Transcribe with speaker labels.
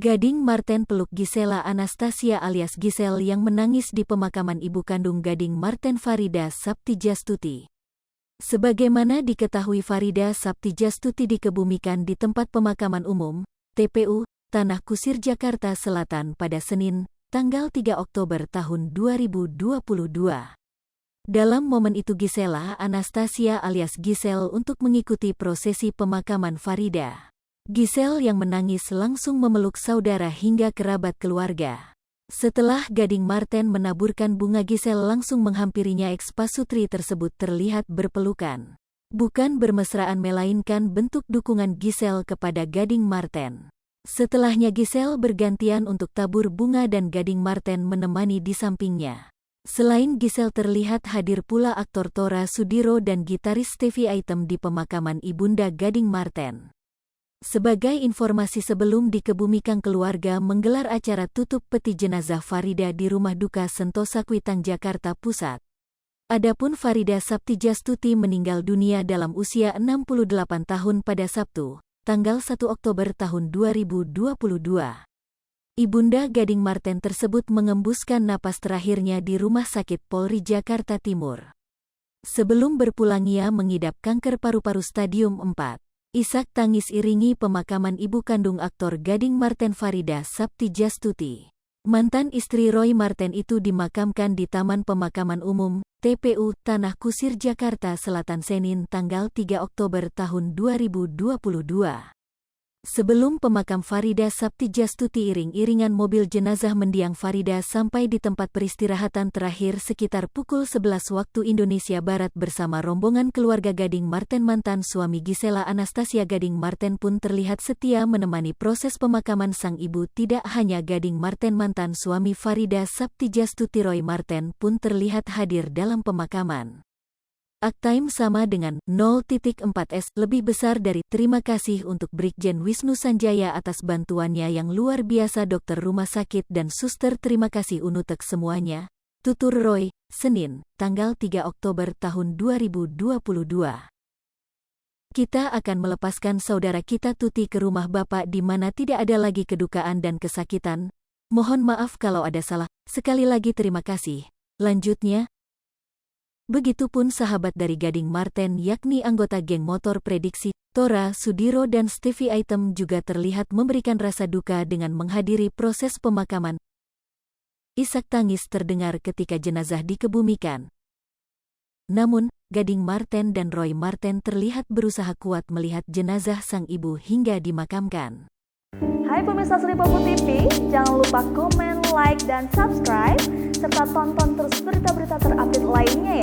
Speaker 1: Gading Marten peluk Gisela Anastasia alias Gisel yang menangis di pemakaman ibu kandung Gading Marten Farida Saptijastuti. Sebagaimana diketahui, Farida Saptijastuti dikebumikan di tempat pemakaman umum, TPU, Tanah Kusir Jakarta Selatan pada Senin, tanggal 3 Oktober tahun 2022. Dalam momen itu Gisela Anastasia alias Gisel untuk mengikuti prosesi pemakaman Farida. Gisel yang menangis langsung memeluk saudara hingga kerabat keluarga. Setelah Gading Marten menaburkan bunga, Gisel langsung menghampirinya. Ex-pasutri tersebut terlihat berpelukan. Bukan bermesraan melainkan bentuk dukungan Gisel kepada Gading Marten. Setelahnya Gisel bergantian untuk tabur bunga dan Gading Marten menemani di sampingnya. Selain Gisel terlihat hadir pula aktor Tora Sudiro dan gitaris Stevie Item di pemakaman ibunda Gading Marten. Sebagai informasi, sebelum dikebumikan keluarga menggelar acara tutup peti jenazah Farida di Rumah Duka Sentosa Kuitang, Jakarta Pusat. Adapun Farida Saptijastuti meninggal dunia dalam usia 68 tahun pada Sabtu, tanggal 1 Oktober tahun 2022. Ibunda Gading Marten tersebut mengembuskan napas terakhirnya di Rumah Sakit Polri Jakarta Timur. Sebelum berpulang ia mengidap kanker paru-paru stadium 4. Isak tangis iringi pemakaman ibu kandung aktor Gading Marten Farida Saptijastuti. Mantan istri Roy Marten itu dimakamkan di Taman Pemakaman Umum, TPU, Tanah Kusir Jakarta Selatan Senin tanggal 3 Oktober tahun 2022. Sebelum pemakam Farida Saptijastuti, iring-iringan mobil jenazah mendiang Farida sampai di tempat peristirahatan terakhir sekitar pukul 11 waktu Indonesia Barat bersama rombongan keluarga Gading Marten. Mantan suami Gisela Anastasia Gading Marten pun terlihat setia menemani proses pemakaman sang ibu. Tidak hanya Gading Marten, mantan suami Farida Saptijastuti Roy Marten pun terlihat hadir dalam pemakaman. Aktime sama dengan 0.4S lebih besar dari. Terima kasih untuk Brigjen Wisnu Sanjaya atas bantuannya yang luar biasa, dokter rumah sakit dan suster. Terima kasih unutek semuanya. Tutur Roy, Senin, tanggal 3 Oktober tahun 2022. Kita akan melepaskan saudara kita Tuti ke rumah Bapak di mana tidak ada lagi kedukaan dan kesakitan. Mohon maaf kalau ada salah. Sekali lagi terima kasih. Lanjutnya, begitupun sahabat dari Gading Marten yakni anggota geng motor Prediksi, Tora Sudiro dan Stevie Item juga terlihat memberikan rasa duka dengan menghadiri proses pemakaman. Isak tangis terdengar ketika jenazah dikebumikan. Namun, Gading Marten dan Roy Marten terlihat berusaha kuat melihat jenazah sang ibu hingga dimakamkan.
Speaker 2: Hai pemirsa Sri Popo TV, jangan lupa komen, like, dan subscribe, serta tonton terus berita-berita terupdate lainnya ya.